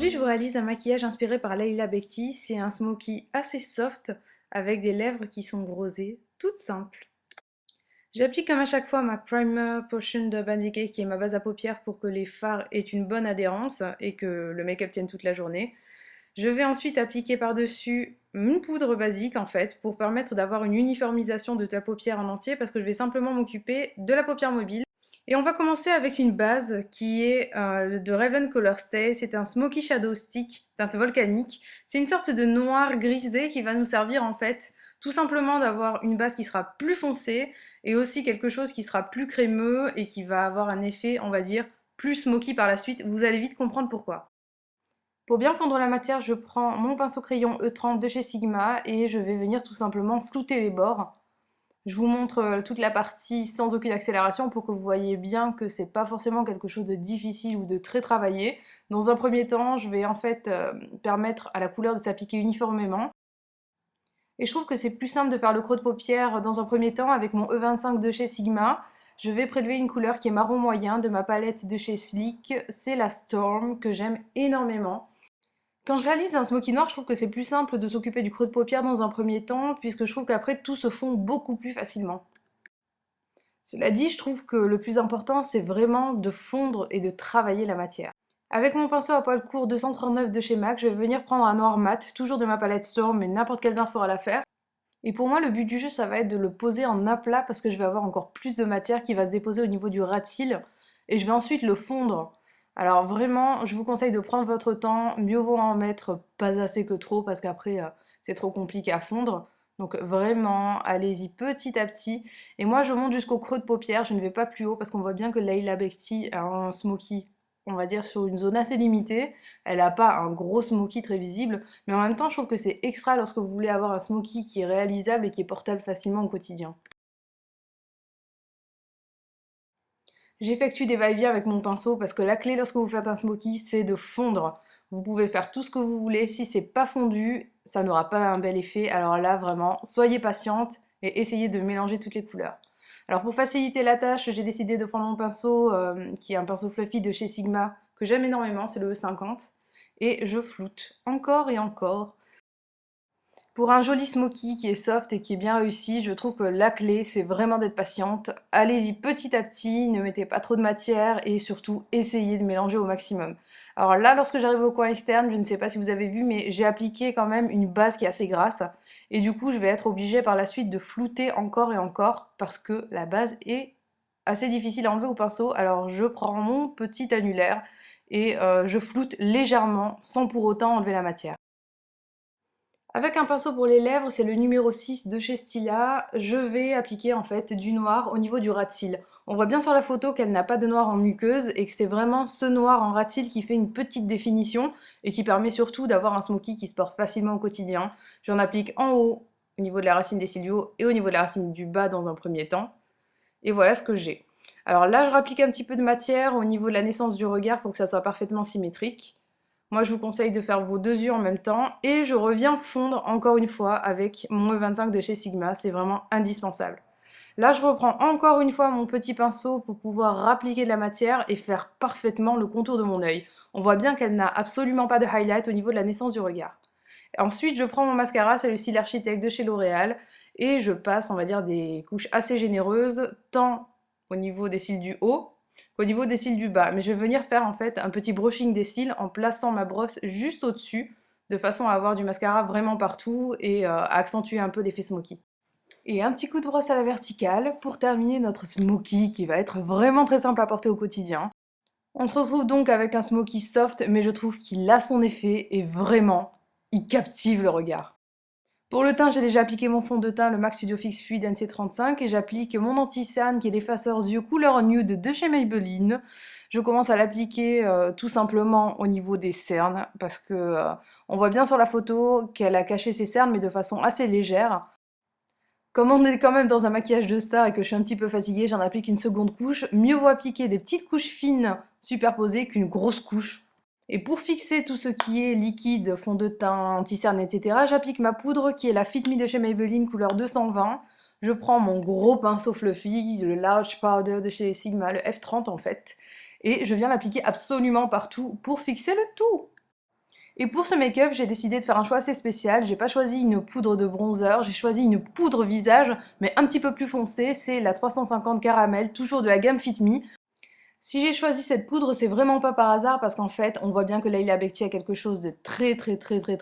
Aujourd'hui, je vous réalise un maquillage inspiré par Leila Bekti. C'est un smoky assez soft avec des lèvres qui sont rosées, toutes simples. J'applique comme à chaque fois ma Primer Potion de Urban Decay qui est ma base à paupières pour que les fards aient une bonne adhérence et que le make-up tienne toute la journée. Je vais ensuite appliquer par-dessus une poudre basique en fait pour permettre d'avoir une uniformisation de ta paupière en entier parce que je vais simplement m'occuper de la paupière mobile. Et on va commencer avec une base qui est de Raven Color Stay. C'est un Smoky Shadow Stick teinte volcanique. C'est une sorte de noir grisé qui va nous servir en fait tout simplement d'avoir une base qui sera plus foncée et aussi quelque chose qui sera plus crémeux et qui va avoir un effet, on va dire, plus smoky par la suite. Vous allez vite comprendre pourquoi. Pour bien fondre la matière, je prends mon pinceau crayon E30 de chez Sigma et je vais venir tout simplement flouter les bords. Je vous montre toute la partie sans aucune accélération pour que vous voyez bien que c'est pas forcément quelque chose de difficile ou de très travaillé. Dans un premier temps, je vais en fait permettre à la couleur de s'appliquer uniformément. Et je trouve que c'est plus simple de faire le creux de paupière dans un premier temps avec mon E25 de chez Sigma. Je vais prélever une couleur qui est marron moyen de ma palette de chez Sleek. C'est la Storm que j'aime énormément. Quand je réalise un smoky noir, je trouve que c'est plus simple de s'occuper du creux de paupière dans un premier temps, puisque je trouve qu'après tout se fond beaucoup plus facilement. Cela dit, je trouve que le plus important, c'est vraiment de fondre et de travailler la matière. Avec mon pinceau à poil court 239 de chez MAC, je vais venir prendre un noir mat, toujours de ma palette Storm, mais n'importe quel teint fera l'affaire. Et pour moi, le but du jeu, ça va être de le poser en aplat, parce que je vais avoir encore plus de matière qui va se déposer au niveau du ras de cils, et je vais ensuite le fondre. Alors vraiment, je vous conseille de prendre votre temps, mieux vaut en mettre pas assez que trop, parce qu'après, c'est trop compliqué à fondre. Donc vraiment, allez-y petit à petit. Et moi, je monte jusqu'au creux de paupière, je ne vais pas plus haut, parce qu'on voit bien que Leila Bekti a un smoky, on va dire, sur une zone assez limitée. Elle n'a pas un gros smoky très visible, mais en même temps, je trouve que c'est extra lorsque vous voulez avoir un smoky qui est réalisable et qui est portable facilement au quotidien. J'effectue des va-et-vient avec mon pinceau parce que la clé lorsque vous faites un smoky, c'est de fondre. Vous pouvez faire tout ce que vous voulez, si c'est pas fondu, ça n'aura pas un bel effet. Alors là, vraiment, soyez patiente et essayez de mélanger toutes les couleurs. Alors pour faciliter la tâche, j'ai décidé de prendre mon pinceau, qui est un pinceau fluffy de chez Sigma, que j'aime énormément, c'est le E50, et je floute encore et encore. Pour un joli smoky qui est soft et qui est bien réussi, je trouve que la clé, c'est vraiment d'être patiente. Allez-y petit à petit, ne mettez pas trop de matière et surtout, essayez de mélanger au maximum. Alors là, lorsque j'arrive au coin externe, je ne sais pas si vous avez vu, mais j'ai appliqué quand même une base qui est assez grasse. Et du coup, je vais être obligée par la suite de flouter encore et encore parce que la base est assez difficile à enlever au pinceau. Alors je prends mon petit annulaire et je floute légèrement sans pour autant enlever la matière. Avec un pinceau pour les lèvres, c'est le numéro 6 de chez Stila, je vais appliquer en fait du noir au niveau du ras de cils. On voit bien sur la photo qu'elle n'a pas de noir en muqueuse et que c'est vraiment ce noir en ras de cils qui fait une petite définition et qui permet surtout d'avoir un smoky qui se porte facilement au quotidien. J'en applique en haut au niveau de la racine des cils du haut et au niveau de la racine du bas dans un premier temps. Et voilà ce que j'ai. Alors là, je rapplique un petit peu de matière au niveau de la naissance du regard pour que ça soit parfaitement symétrique. Moi, je vous conseille de faire vos deux yeux en même temps et je reviens fondre encore une fois avec mon E25 de chez Sigma, c'est vraiment indispensable. Là, je reprends encore une fois mon petit pinceau pour pouvoir appliquer de la matière et faire parfaitement le contour de mon œil. On voit bien qu'elle n'a absolument pas de highlight au niveau de la naissance du regard. Ensuite, je prends mon mascara, c'est le Cils Architect de chez L'Oréal, et je passe, on va dire, des couches assez généreuses, tant au niveau des cils du haut qu'au niveau des cils du bas. Mais je vais venir faire en fait un petit brushing des cils en plaçant ma brosse juste au-dessus, de façon à avoir du mascara vraiment partout et à accentuer un peu l'effet smoky. Et un petit coup de brosse à la verticale pour terminer notre smoky qui va être vraiment très simple à porter au quotidien. On se retrouve donc avec un smoky soft, mais je trouve qu'il a son effet et vraiment, il captive le regard. Pour le teint, j'ai déjà appliqué mon fond de teint, le MAC Studio Fix Fluid NC35, et j'applique mon anti-cerne qui est l'effaceur yeux couleur nude de chez Maybelline. Je commence à l'appliquer tout simplement au niveau des cernes, parce que on voit bien sur la photo qu'elle a caché ses cernes, mais de façon assez légère. Comme on est quand même dans un maquillage de star et que je suis un petit peu fatiguée, j'en applique une seconde couche. Mieux vaut appliquer des petites couches fines superposées qu'une grosse couche. Et pour fixer tout ce qui est liquide, fond de teint, anti-cerne, etc., j'applique ma poudre qui est la Fit Me de chez Maybelline couleur 220. Je prends mon gros pinceau fluffy, le Large Powder de chez Sigma, le F30 en fait, et je viens l'appliquer absolument partout pour fixer le tout. Et pour ce make-up, j'ai décidé de faire un choix assez spécial. J'ai pas choisi une poudre de bronzer, j'ai choisi une poudre visage, mais un petit peu plus foncée. C'est la 350 Caramel, toujours de la gamme Fit Me. Si j'ai choisi cette poudre, c'est vraiment pas par hasard parce qu'en fait, on voit bien que Leila Bekti a quelque chose de très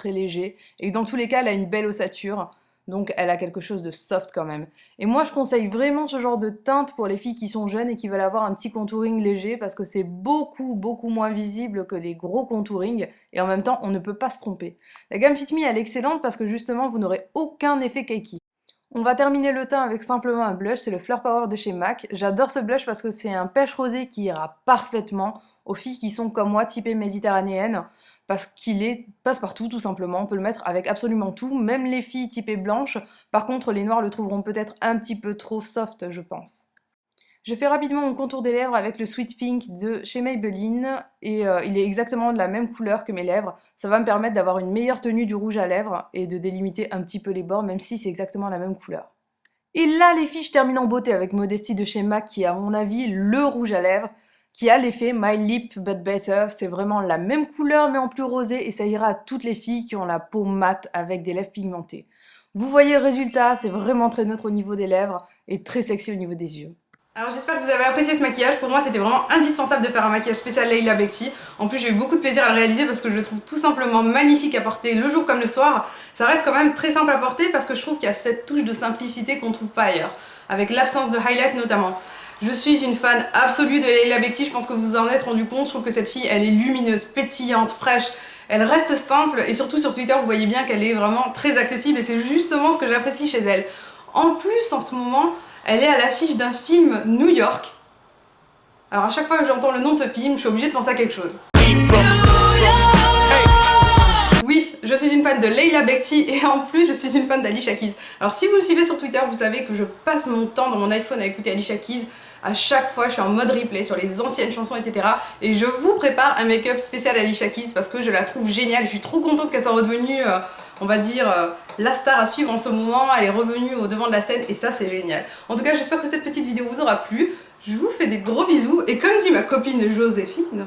léger et que dans tous les cas, elle a une belle ossature, donc elle a quelque chose de soft quand même. Et moi, je conseille vraiment ce genre de teinte pour les filles qui sont jeunes et qui veulent avoir un petit contouring léger parce que c'est beaucoup moins visible que les gros contourings et en même temps, on ne peut pas se tromper. La gamme Fit Me, elle est excellente parce que justement, vous n'aurez aucun effet cakey. On va terminer le teint avec simplement un blush, c'est le Fleur Power de chez MAC. J'adore ce blush parce que c'est un pêche rosé qui ira parfaitement aux filles qui sont comme moi typées méditerranéennes, parce qu'il est passe-partout tout simplement, on peut le mettre avec absolument tout, même les filles typées blanches. Par contre, les noirs le trouveront peut-être un petit peu trop soft, je pense. Je fais rapidement mon contour des lèvres avec le Sweet Pink de chez Maybelline et il est exactement de la même couleur que mes lèvres. Ça va me permettre d'avoir une meilleure tenue du rouge à lèvres et de délimiter un petit peu les bords même si c'est exactement la même couleur. Et là les filles, je termine en beauté avec Modesty de chez MAC qui est à mon avis le rouge à lèvres qui a l'effet My Lip But Better. C'est vraiment la même couleur mais en plus rosé et ça ira à toutes les filles qui ont la peau mate avec des lèvres pigmentées. Vous voyez le résultat, c'est vraiment très neutre au niveau des lèvres et très sexy au niveau des yeux. Alors j'espère que vous avez apprécié ce maquillage. Pour moi c'était vraiment indispensable de faire un maquillage spécial Leila Bekti. En plus j'ai eu beaucoup de plaisir à le réaliser parce que je le trouve tout simplement magnifique à porter le jour comme le soir. Ça reste quand même très simple à porter parce que je trouve qu'il y a cette touche de simplicité qu'on ne trouve pas ailleurs, avec l'absence de highlight notamment. Je suis une fan absolue de Leila Bekti, je pense que vous vous en êtes rendu compte. Je trouve que cette fille elle est lumineuse, pétillante, fraîche. Elle reste simple et surtout sur Twitter vous voyez bien qu'elle est vraiment très accessible et c'est justement ce que j'apprécie chez elle. En plus en ce moment, elle est à l'affiche d'un film New York. Alors à chaque fois que j'entends le nom de ce film, je suis obligée de penser à quelque chose. Oui, je suis une fan de Leila Bekti et en plus je suis une fan d'Alicia Keys. Alors si vous me suivez sur Twitter, vous savez que je passe mon temps dans mon iPhone à écouter Alicia Keys. À chaque fois, je suis en mode replay sur les anciennes chansons, etc. Et je vous prépare un make-up spécial Alicia Keys parce que je la trouve géniale. Je suis trop contente qu'elle soit redevenue, on va dire, la star à suivre en ce moment. Elle est revenue au devant de la scène et ça, c'est génial. En tout cas, j'espère que cette petite vidéo vous aura plu. Je vous fais des gros bisous et comme dit ma copine Joséphine...